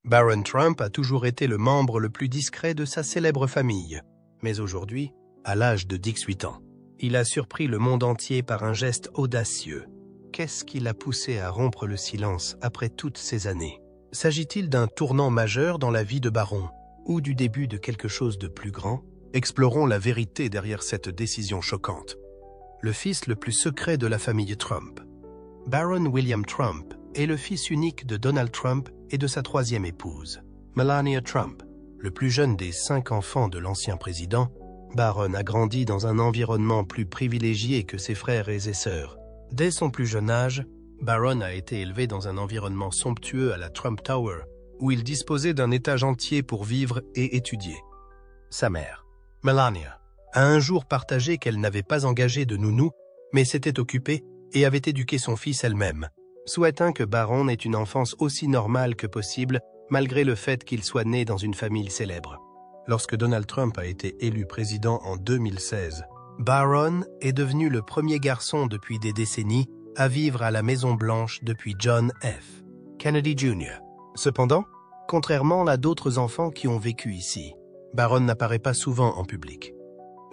Baron Trump a toujours été le membre le plus discret de sa célèbre famille. Mais aujourd'hui, à l'âge de 18 ans, il a surpris le monde entier par un geste audacieux. Qu'est-ce qui l'a poussé à rompre le silence après toutes ces années? S'agit-il d'un tournant majeur dans la vie de Baron ou du début de quelque chose de plus grand? Explorons la vérité derrière cette décision choquante. Le fils le plus secret de la famille Trump. Baron William Trump est le fils unique de Donald Trump et de sa troisième épouse, Melania Trump. Le plus jeune des 5 enfants de l'ancien président, Baron a grandi dans un environnement plus privilégié que ses frères et ses sœurs. Dès son plus jeune âge, Baron a été élevé dans un environnement somptueux à la Trump Tower, où il disposait d'un étage entier pour vivre et étudier. Sa mère, Melania, a un jour partagé qu'elle n'avait pas engagé de nounou, mais s'était occupée et avait éduqué son fils elle-même, souhaitant que Baron ait une enfance aussi normale que possible, malgré le fait qu'il soit né dans une famille célèbre. Lorsque Donald Trump a été élu président en 2016, Baron est devenu le premier garçon depuis des décennies à vivre à la Maison-Blanche depuis John F. Kennedy Jr. Cependant, contrairement à d'autres enfants qui ont vécu ici, Baron n'apparaît pas souvent en public.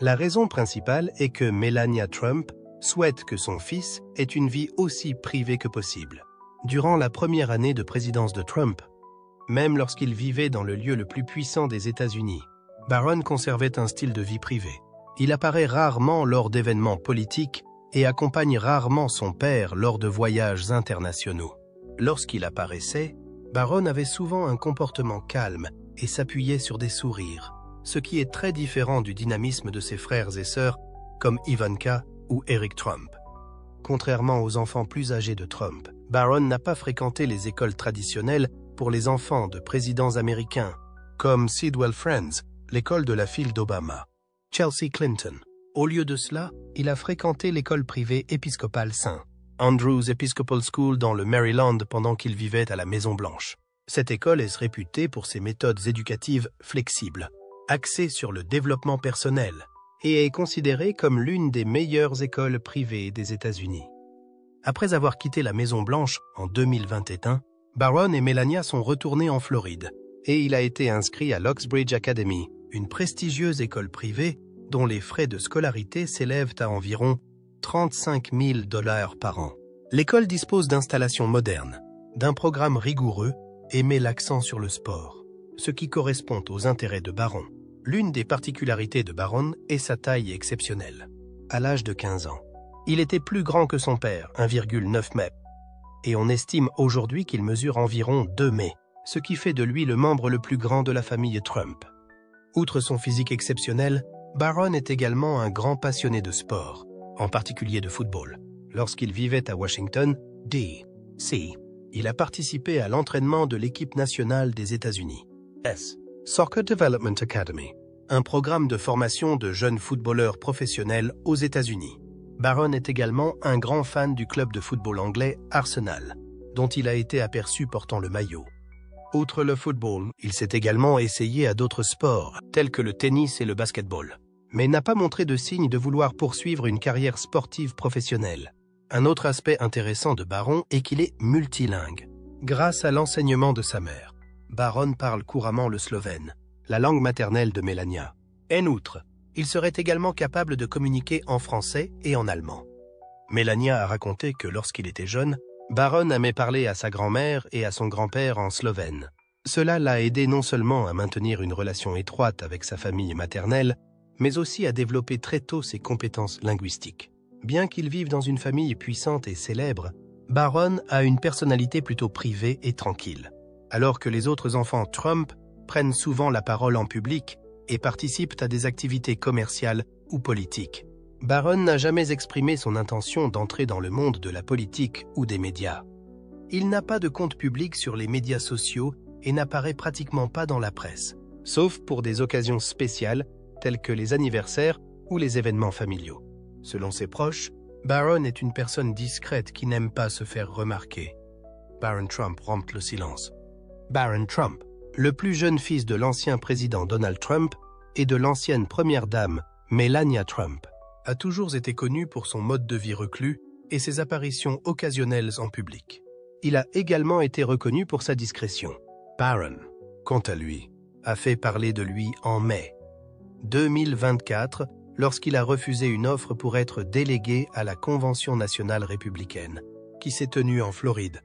La raison principale est que Melania Trump souhaite que son fils ait une vie aussi privée que possible. Durant la première année de présidence de Trump, même lorsqu'il vivait dans le lieu le plus puissant des États-Unis, Baron conservait un style de vie privée. Il apparaît rarement lors d'événements politiques et accompagne rarement son père lors de voyages internationaux. Lorsqu'il apparaissait, Baron avait souvent un comportement calme et s'appuyait sur des sourires, ce qui est très différent du dynamisme de ses frères et sœurs comme Ivanka ou Eric Trump. Contrairement aux enfants plus âgés de Trump, Baron n'a pas fréquenté les écoles traditionnelles pour les enfants de présidents américains, comme Sidwell Friends, l'école de la fille d'Obama, Chelsea Clinton. Au lieu de cela, il a fréquenté l'école privée épiscopale St. Andrew's Episcopal School dans le Maryland pendant qu'il vivait à la Maison-Blanche. Cette école est réputée pour ses méthodes éducatives flexibles, axées sur le développement personnel, et est considérée comme l'une des meilleures écoles privées des États-Unis. Après avoir quitté la Maison-Blanche en 2021, Baron et Melania sont retournés en Floride, et il a été inscrit à l'Oxbridge Academy, une prestigieuse école privée dont les frais de scolarité s'élèvent à environ 35 000 $ par an. L'école dispose d'installations modernes, d'un programme rigoureux et met l'accent sur le sport, ce qui correspond aux intérêts de Baron. L'une des particularités de Baron est sa taille exceptionnelle. À l'âge de 15 ans, il était plus grand que son père, 1,9 m, et on estime aujourd'hui qu'il mesure environ 2 m, ce qui fait de lui le membre le plus grand de la famille Trump. Outre son physique exceptionnel, Baron est également un grand passionné de sport, en particulier de football. Lorsqu'il vivait à Washington, D.C., il a participé à l'entraînement de l'équipe nationale des États-Unis, Soccer Development Academy, un programme de formation de jeunes footballeurs professionnels aux États-Unis. Baron est également un grand fan du club de football anglais Arsenal, dont il a été aperçu portant le maillot. Outre le football, il s'est également essayé à d'autres sports, tels que le tennis et le basketball, mais n'a pas montré de signe de vouloir poursuivre une carrière sportive professionnelle. Un autre aspect intéressant de Baron est qu'il est multilingue. Grâce à l'enseignement de sa mère, Baron parle couramment le slovène, la langue maternelle de Melania. En outre, il serait également capable de communiquer en français et en allemand. Melania a raconté que lorsqu'il était jeune, Baron aimait parler à sa grand-mère et à son grand-père en slovène. Cela l'a aidé non seulement à maintenir une relation étroite avec sa famille maternelle, mais aussi à développer très tôt ses compétences linguistiques. Bien qu'il vive dans une famille puissante et célèbre, Baron a une personnalité plutôt privée et tranquille. Alors que les autres enfants Trump prennent souvent la parole en public et participent à des activités commerciales ou politiques, Baron n'a jamais exprimé son intention d'entrer dans le monde de la politique ou des médias. Il n'a pas de compte public sur les médias sociaux et n'apparaît pratiquement pas dans la presse, sauf pour des occasions spéciales telles que les anniversaires ou les événements familiaux. Selon ses proches, Baron est une personne discrète qui n'aime pas se faire remarquer. Baron Trump rompt le silence. Baron Trump, le plus jeune fils de l'ancien président Donald Trump et de l'ancienne première dame Melania Trump, a toujours été connu pour son mode de vie reclus et ses apparitions occasionnelles en public. Il a également été reconnu pour sa discrétion. Barron, quant à lui, a fait parler de lui en mai 2024 lorsqu'il a refusé une offre pour être délégué à la Convention nationale républicaine, qui s'est tenue en Floride.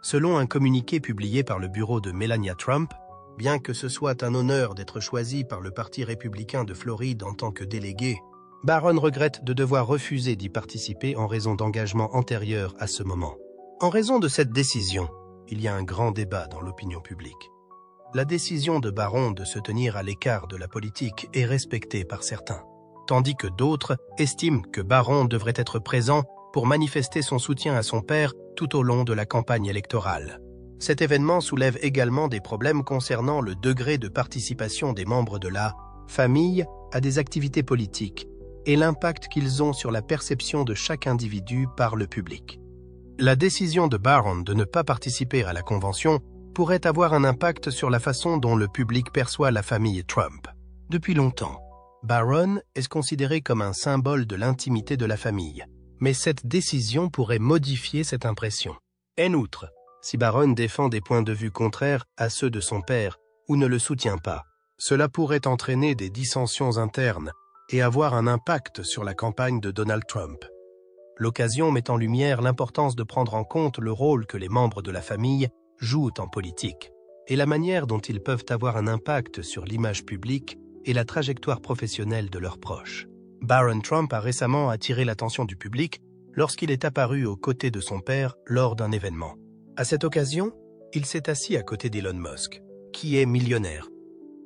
Selon un communiqué publié par le bureau de Melania Trump, bien que ce soit un honneur d'être choisi par le Parti républicain de Floride en tant que délégué, Barron regrette de devoir refuser d'y participer en raison d'engagements antérieurs à ce moment. En raison de cette décision, il y a un grand débat dans l'opinion publique. La décision de Barron de se tenir à l'écart de la politique est respectée par certains, tandis que d'autres estiment que Barron devrait être présent pour manifester son soutien à son père tout au long de la campagne électorale. Cet événement soulève également des problèmes concernant le degré de participation des membres de la famille à des activités politiques et l'impact qu'ils ont sur la perception de chaque individu par le public. La décision de Barron de ne pas participer à la convention pourrait avoir un impact sur la façon dont le public perçoit la famille Trump. Depuis longtemps, Barron est considéré comme un symbole de l'intimité de la famille, mais cette décision pourrait modifier cette impression. En outre, si Barron défend des points de vue contraires à ceux de son père ou ne le soutient pas, cela pourrait entraîner des dissensions internes et avoir un impact sur la campagne de Donald Trump. L'occasion met en lumière l'importance de prendre en compte le rôle que les membres de la famille jouent en politique et la manière dont ils peuvent avoir un impact sur l'image publique et la trajectoire professionnelle de leurs proches. Barron Trump a récemment attiré l'attention du public lorsqu'il est apparu aux côtés de son père lors d'un événement. À cette occasion, il s'est assis à côté d'Elon Musk, qui est millionnaire.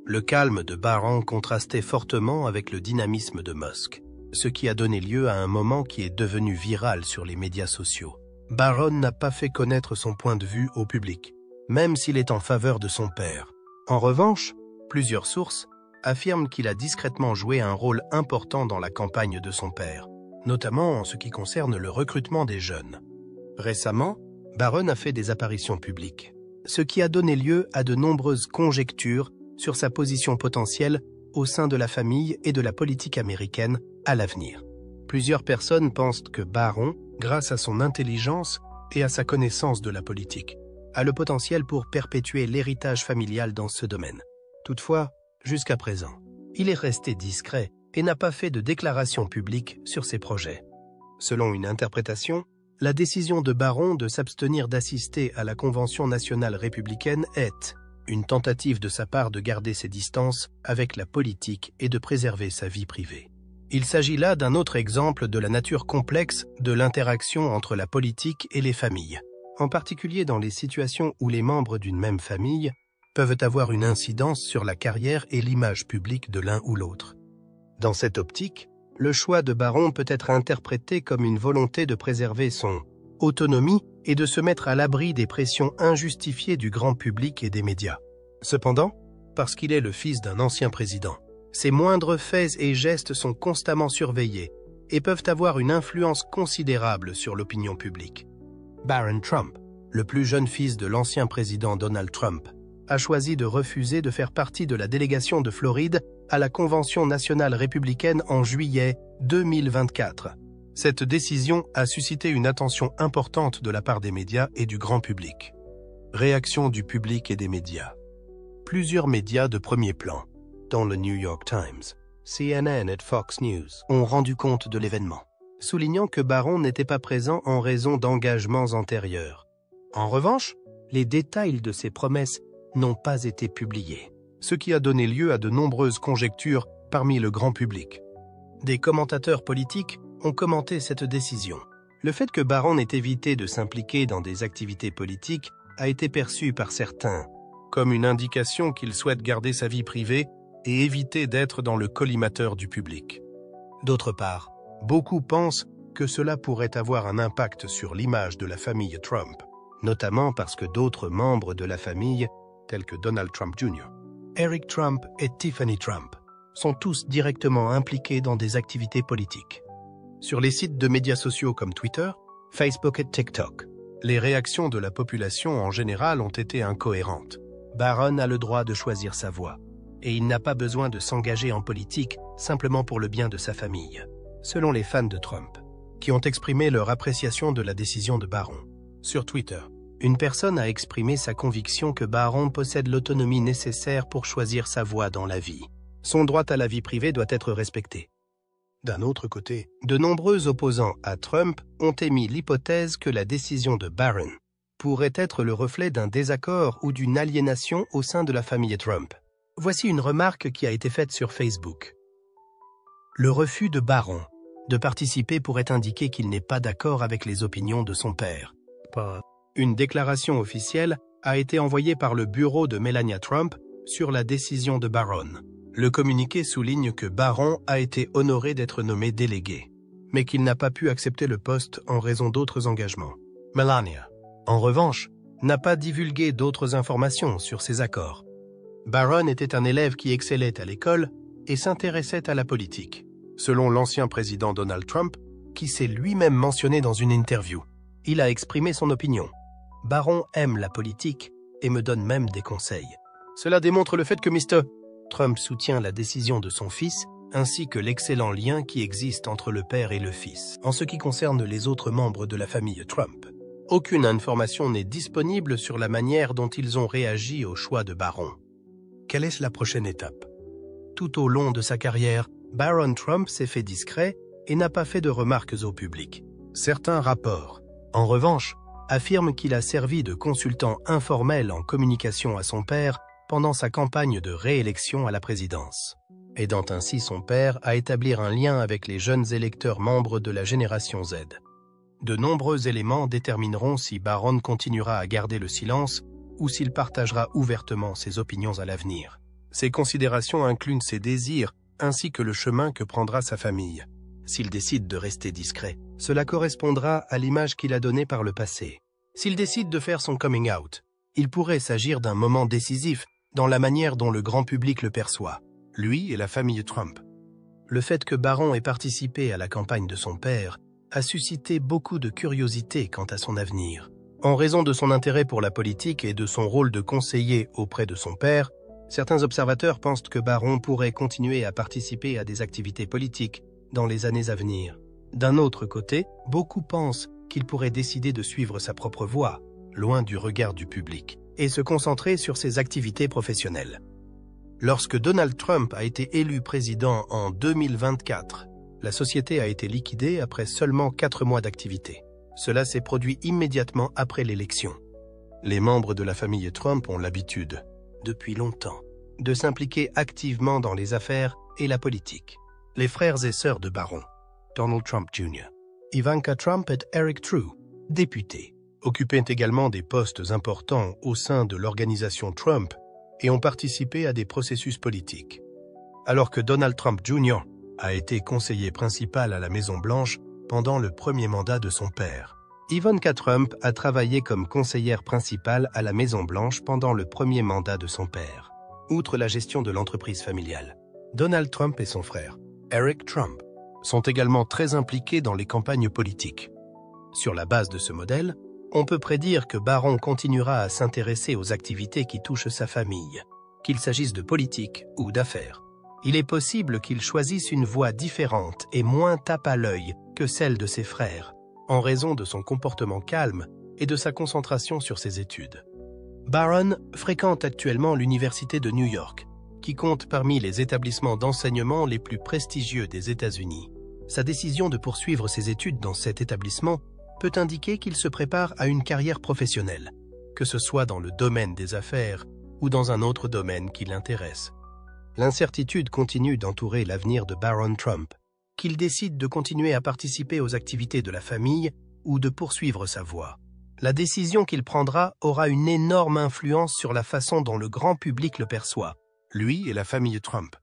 Le calme de Barron contrastait fortement avec le dynamisme de Musk, ce qui a donné lieu à un moment qui est devenu viral sur les médias sociaux. Barron n'a pas fait connaître son point de vue au public, même s'il est en faveur de son père. En revanche, plusieurs sources affirment qu'il a discrètement joué un rôle important dans la campagne de son père, notamment en ce qui concerne le recrutement des jeunes. Récemment, Barron a fait des apparitions publiques, ce qui a donné lieu à de nombreuses conjectures sur sa position potentielle au sein de la famille et de la politique américaine à l'avenir. Plusieurs personnes pensent que Barron, grâce à son intelligence et à sa connaissance de la politique, a le potentiel pour perpétuer l'héritage familial dans ce domaine. Toutefois, jusqu'à présent, il est resté discret et n'a pas fait de déclaration publique sur ses projets. Selon une interprétation, la décision de Barron de s'abstenir d'assister à la Convention nationale républicaine est une tentative de sa part de garder ses distances avec la politique et de préserver sa vie privée. Il s'agit là d'un autre exemple de la nature complexe de l'interaction entre la politique et les familles, en particulier dans les situations où les membres d'une même famille peuvent avoir une incidence sur la carrière et l'image publique de l'un ou l'autre. Dans cette optique, le choix de Barron peut être interprété comme une volonté de préserver son autonomie et de se mettre à l'abri des pressions injustifiées du grand public et des médias. Cependant, parce qu'il est le fils d'un ancien président, ses moindres faits et gestes sont constamment surveillés et peuvent avoir une influence considérable sur l'opinion publique. Barron Trump, le plus jeune fils de l'ancien président Donald Trump, a choisi de refuser de faire partie de la délégation de Floride à la Convention nationale républicaine en juillet 2024. Cette décision a suscité une attention importante de la part des médias et du grand public. Réaction du public et des médias. Plusieurs médias de premier plan, dont le New York Times, CNN et Fox News, ont rendu compte de l'événement, soulignant que Barron n'était pas présent en raison d'engagements antérieurs. En revanche, les détails de ses promesses n'ont pas été publiés, ce qui a donné lieu à de nombreuses conjectures parmi le grand public. Des commentateurs politiques ont commenté cette décision. Le fait que Barron ait évité de s'impliquer dans des activités politiques a été perçu par certains comme une indication qu'il souhaite garder sa vie privée et éviter d'être dans le collimateur du public. D'autre part, beaucoup pensent que cela pourrait avoir un impact sur l'image de la famille Trump, notamment parce que d'autres membres de la famille, tels que Donald Trump Jr., Eric Trump et Tiffany Trump, sont tous directement impliqués dans des activités politiques. Sur les sites de médias sociaux comme Twitter, Facebook et TikTok, les réactions de la population en général ont été incohérentes. Barron a le droit de choisir sa voie, et il n'a pas besoin de s'engager en politique simplement pour le bien de sa famille, selon les fans de Trump, qui ont exprimé leur appréciation de la décision de Barron. Sur Twitter, Une personne a exprimé sa conviction que Barron possède l'autonomie nécessaire pour choisir sa voie dans la vie. Son droit à la vie privée doit être respecté. D'un autre côté, de nombreux opposants à Trump ont émis l'hypothèse que la décision de Barron pourrait être le reflet d'un désaccord ou d'une aliénation au sein de la famille Trump. Voici une remarque qui a été faite sur Facebook. Le refus de Barron de participer pourrait indiquer qu'il n'est pas d'accord avec les opinions de son père. Une déclaration officielle a été envoyée par le bureau de Melania Trump sur la décision de Barron. Le communiqué souligne que Barron a été honoré d'être nommé délégué, mais qu'il n'a pas pu accepter le poste en raison d'autres engagements. Melania, en revanche, n'a pas divulgué d'autres informations sur ces accords. Barron était un élève qui excellait à l'école et s'intéressait à la politique, selon l'ancien président Donald Trump, qui s'est lui-même mentionné dans une interview. Il a exprimé son opinion. Barron aime la politique et me donne même des conseils. Cela démontre le fait que Mr. Trump soutient la décision de son fils, ainsi que l'excellent lien qui existe entre le père et le fils. En ce qui concerne les autres membres de la famille Trump, aucune information n'est disponible sur la manière dont ils ont réagi au choix de Barron. Quelle est la prochaine étape? Tout au long de sa carrière, Barron Trump s'est fait discret et n'a pas fait de remarques au public. Certains rapports, en revanche, affirment qu'il a servi de consultant informel en communication à son père pendant sa campagne de réélection à la présidence, aidant ainsi son père à établir un lien avec les jeunes électeurs membres de la génération Z. De nombreux éléments détermineront si Barron continuera à garder le silence ou s'il partagera ouvertement ses opinions à l'avenir. Ces considérations incluent ses désirs ainsi que le chemin que prendra sa famille. S'il décide de rester discret, cela correspondra à l'image qu'il a donnée par le passé. S'il décide de faire son coming out, il pourrait s'agir d'un moment décisif dans la manière dont le grand public le perçoit, lui et la famille Trump. Le fait que Barron ait participé à la campagne de son père a suscité beaucoup de curiosité quant à son avenir. En raison de son intérêt pour la politique et de son rôle de conseiller auprès de son père, certains observateurs pensent que Barron pourrait continuer à participer à des activités politiques dans les années à venir. D'un autre côté, beaucoup pensent qu'il pourrait décider de suivre sa propre voie, loin du regard du public, et se concentrer sur ses activités professionnelles. Lorsque Donald Trump a été élu président en 2024, la société a été liquidée après seulement 4 mois d'activité. Cela s'est produit immédiatement après l'élection. Les membres de la famille Trump ont l'habitude, depuis longtemps, de s'impliquer activement dans les affaires et la politique. Les frères et sœurs de Barron, Donald Trump Jr., Ivanka Trump et Eric True, députés, occupaient également des postes importants au sein de l'organisation Trump et ont participé à des processus politiques. Alors que Donald Trump Jr. a été conseiller principal à la Maison-Blanche pendant le premier mandat de son père, Ivanka Trump a travaillé comme conseillère principale à la Maison-Blanche pendant le premier mandat de son père. Outre la gestion de l'entreprise familiale, Donald Trump et son frère, Eric Trump, sont également très impliqués dans les campagnes politiques. Sur la base de ce modèle, on peut prédire que Barron continuera à s'intéresser aux activités qui touchent sa famille, qu'il s'agisse de politique ou d'affaires. Il est possible qu'il choisisse une voie différente et moins tape à l'œil que celle de ses frères, en raison de son comportement calme et de sa concentration sur ses études. Barron fréquente actuellement l'Université de New York, qui compte parmi les établissements d'enseignement les plus prestigieux des États-Unis. Sa décision de poursuivre ses études dans cet établissement peut indiquer qu'il se prépare à une carrière professionnelle, que ce soit dans le domaine des affaires ou dans un autre domaine qui l'intéresse. L'incertitude continue d'entourer l'avenir de Barron Trump, qu'il décide de continuer à participer aux activités de la famille ou de poursuivre sa voie. La décision qu'il prendra aura une énorme influence sur la façon dont le grand public le perçoit, lui et la famille Trump.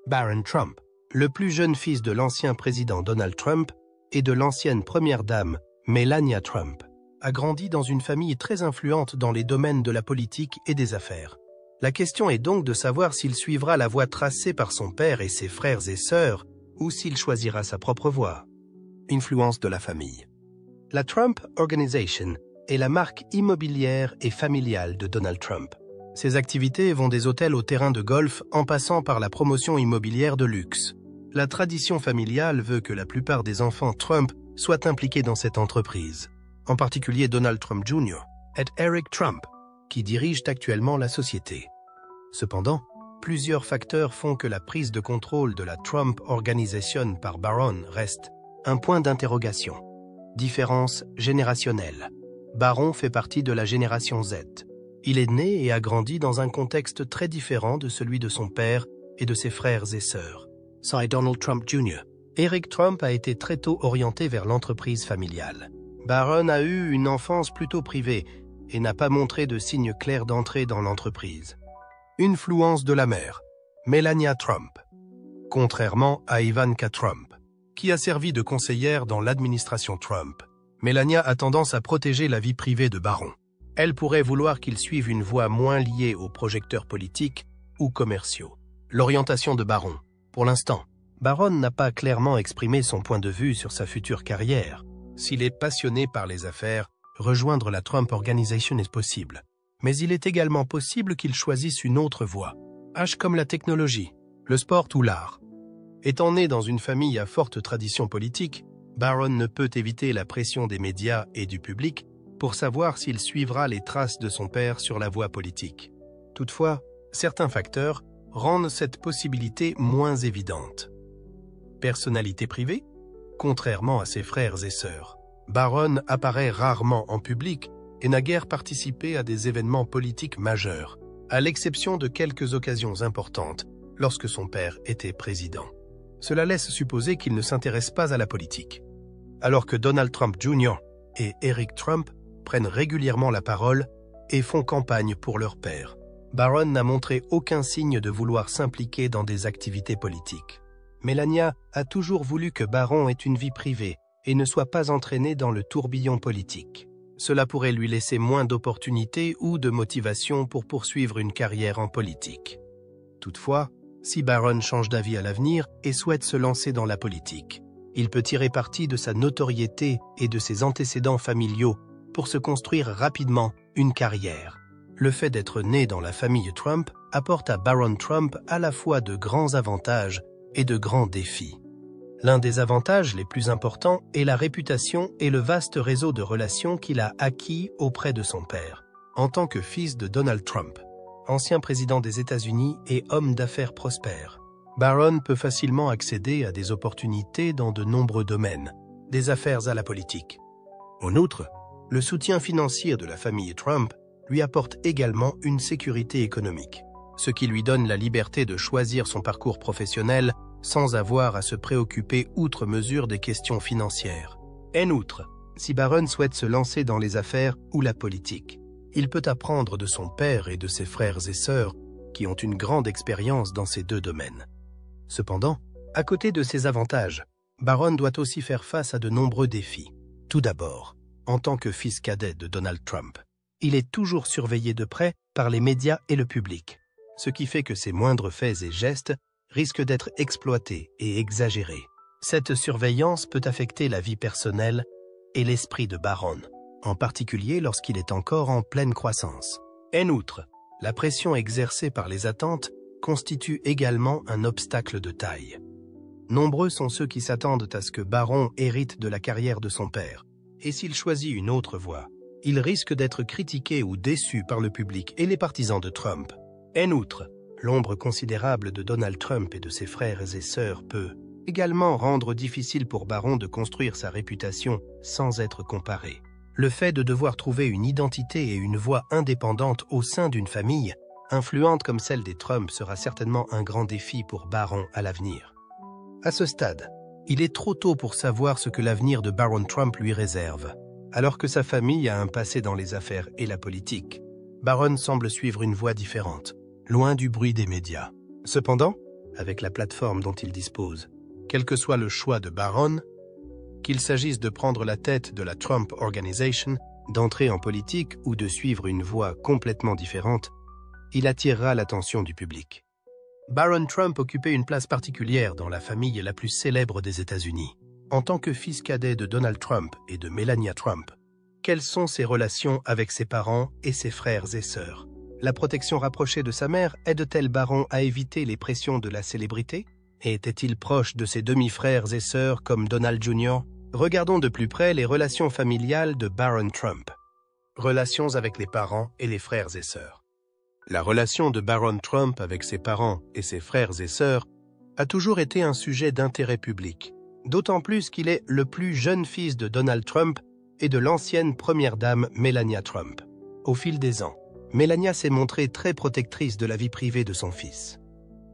Barron Trump, le plus jeune fils de l'ancien président Donald Trump et de l'ancienne première dame Melania Trump, a grandi dans une famille très influente dans les domaines de la politique et des affaires. La question est donc de savoir s'il suivra la voie tracée par son père et ses frères et sœurs ou s'il choisira sa propre voie. Influence de la famille. La Trump Organization est la marque immobilière et familiale de Donald Trump. Ses activités vont des hôtels au terrain de golf en passant par la promotion immobilière de luxe. La tradition familiale veut que la plupart des enfants Trump soient impliqués dans cette entreprise, en particulier Donald Trump Jr., est Eric Trump, qui dirige actuellement la société. Cependant, plusieurs facteurs font que la prise de contrôle de la Trump Organization par Barron reste un point d'interrogation. Différence générationnelle. Barron fait partie de la génération Z. Il est né et a grandi dans un contexte très différent de celui de son père et de ses frères et sœurs. C'est Donald Trump Jr. Eric Trump a été très tôt orienté vers l'entreprise familiale. Barron a eu une enfance plutôt privée et n'a pas montré de signes clairs d'entrée dans l'entreprise. Influence de la mère, Melania Trump. Contrairement à Ivanka Trump, qui a servi de conseillère dans l'administration Trump, Melania a tendance à protéger la vie privée de Barron. Elle pourrait vouloir qu'il suive une voie moins liée aux projecteurs politiques ou commerciaux. L'orientation de Barron. Pour l'instant, Barron n'a pas clairement exprimé son point de vue sur sa future carrière. S'il est passionné par les affaires, rejoindre la Trump Organization est possible. Mais il est également possible qu'il choisisse une autre voie. H comme la technologie, le sport ou l'art. Étant né dans une famille à forte tradition politique, Barron ne peut éviter la pression des médias et du public pour savoir s'il suivra les traces de son père sur la voie politique. Toutefois, certains facteurs rendent cette possibilité moins évidente. Personnalité privée? Contrairement à ses frères et sœurs, Barron apparaît rarement en public et n'a guère participé à des événements politiques majeurs, à l'exception de quelques occasions importantes lorsque son père était président. Cela laisse supposer qu'il ne s'intéresse pas à la politique. Alors que Donald Trump Jr. et Eric Trump prennent régulièrement la parole et font campagne pour leur père, Barron n'a montré aucun signe de vouloir s'impliquer dans des activités politiques. Melania a toujours voulu que Barron ait une vie privée et ne soit pas entraîné dans le tourbillon politique. Cela pourrait lui laisser moins d'opportunités ou de motivation pour poursuivre une carrière en politique. Toutefois, si Barron change d'avis à l'avenir et souhaite se lancer dans la politique, il peut tirer parti de sa notoriété et de ses antécédents familiaux pour se construire rapidement une carrière. Le fait d'être né dans la famille Trump apporte à Barron Trump à la fois de grands avantages et de grands défis. L'un des avantages les plus importants est la réputation et le vaste réseau de relations qu'il a acquis auprès de son père. En tant que fils de Donald Trump, ancien président des États-Unis et homme d'affaires prospère, Barron peut facilement accéder à des opportunités dans de nombreux domaines, des affaires à la politique. En outre, le soutien financier de la famille Trump lui apporte également une sécurité économique, ce qui lui donne la liberté de choisir son parcours professionnel sans avoir à se préoccuper outre mesure des questions financières. En outre, si Barron souhaite se lancer dans les affaires ou la politique, il peut apprendre de son père et de ses frères et sœurs qui ont une grande expérience dans ces deux domaines. Cependant, à côté de ces avantages, Barron doit aussi faire face à de nombreux défis. Tout d'abord, en tant que fils cadet de Donald Trump, il est toujours surveillé de près par les médias et le public, ce qui fait que ses moindres faits et gestes risquent d'être exploités et exagérés. Cette surveillance peut affecter la vie personnelle et l'esprit de Barron, en particulier lorsqu'il est encore en pleine croissance. En outre, la pression exercée par les attentes constitue également un obstacle de taille. Nombreux sont ceux qui s'attendent à ce que Barron hérite de la carrière de son père, et s'il choisit une autre voie, il risque d'être critiqué ou déçu par le public et les partisans de Trump. En outre, l'ombre considérable de Donald Trump et de ses frères et sœurs peut également rendre difficile pour Barron de construire sa réputation sans être comparé. Le fait de devoir trouver une identité et une voie indépendante au sein d'une famille influente comme celle des Trump sera certainement un grand défi pour Barron à l'avenir. À ce stade, il est trop tôt pour savoir ce que l'avenir de Barron Trump lui réserve. Alors que sa famille a un passé dans les affaires et la politique, Barron semble suivre une voie différente, loin du bruit des médias. Cependant, avec la plateforme dont il dispose, quel que soit le choix de Barron, qu'il s'agisse de prendre la tête de la Trump Organization, d'entrer en politique ou de suivre une voie complètement différente, il attirera l'attention du public. Barron Trump occupait une place particulière dans la famille la plus célèbre des États-Unis. En tant que fils cadet de Donald Trump et de Melania Trump, quelles sont ses relations avec ses parents et ses frères et sœurs? La protection rapprochée de sa mère aide-t-elle Barron à éviter les pressions de la célébrité? Et était-il proche de ses demi-frères et sœurs comme Donald Jr.? Regardons de plus près les relations familiales de Barron Trump. Relations avec les parents et les frères et sœurs. La relation de Baron Trump avec ses parents et ses frères et sœurs a toujours été un sujet d'intérêt public, d'autant plus qu'il est le plus jeune fils de Donald Trump et de l'ancienne première dame Melania Trump. Au fil des ans, Melania s'est montrée très protectrice de la vie privée de son fils.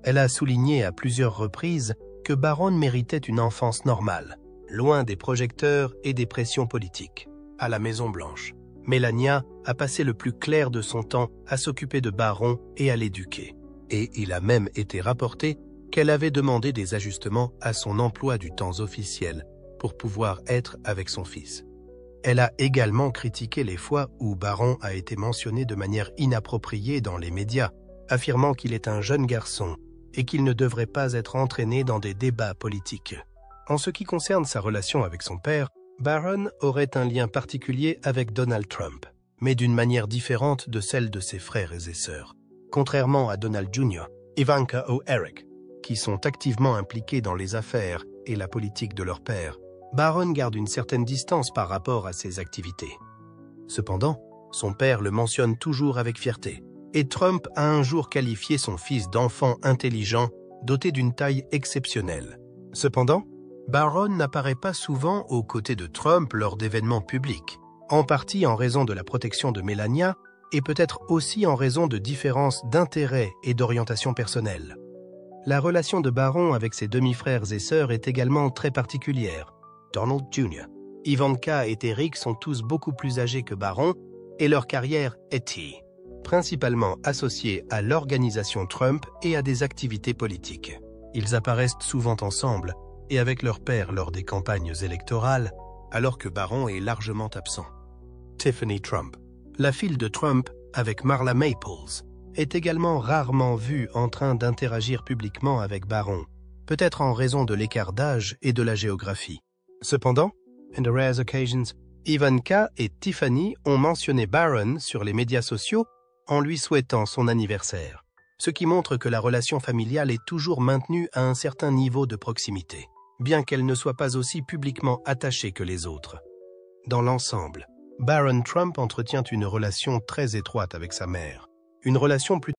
Elle a souligné à plusieurs reprises que Baron méritait une enfance normale, loin des projecteurs et des pressions politiques. À la Maison-Blanche, Melania a passé le plus clair de son temps à s'occuper de Baron et à l'éduquer. Et il a même été rapporté qu'elle avait demandé des ajustements à son emploi du temps officiel pour pouvoir être avec son fils. Elle a également critiqué les fois où Baron a été mentionné de manière inappropriée dans les médias, affirmant qu'il est un jeune garçon et qu'il ne devrait pas être entraîné dans des débats politiques. En ce qui concerne sa relation avec son père, Baron aurait un lien particulier avec Donald Trump, mais d'une manière différente de celle de ses frères et sœurs. Contrairement à Donald Jr., Ivanka ou Eric, qui sont activement impliqués dans les affaires et la politique de leur père, Baron garde une certaine distance par rapport à ses activités. Cependant, son père le mentionne toujours avec fierté, et Trump a un jour qualifié son fils d'enfant intelligent, doté d'une taille exceptionnelle. Cependant, Baron n'apparaît pas souvent aux côtés de Trump lors d'événements publics, en partie en raison de la protection de Melania et peut-être aussi en raison de différences d'intérêts et d'orientation personnelle. La relation de Baron avec ses demi-frères et sœurs est également très particulière. Donald Jr., Ivanka et Eric sont tous beaucoup plus âgés que Baron et leur carrière est principalement associée à l'organisation Trump et à des activités politiques. Ils apparaissent souvent ensemble et avec leur père lors des campagnes électorales, alors que Baron est largement absent. Tiffany Trump, la fille de Trump avec Marla Maples, est également rarement vue en train d'interagir publiquement avec Baron, peut-être en raison de l'écart d'âge et de la géographie. Cependant, in the rare occasions, Ivanka et Tiffany ont mentionné Baron sur les médias sociaux en lui souhaitant son anniversaire, ce qui montre que la relation familiale est toujours maintenue à un certain niveau de proximité, bien qu'elle ne soit pas aussi publiquement attachée que les autres. Dans l'ensemble, Baron Trump entretient une relation très étroite avec sa mère, une relation plutôt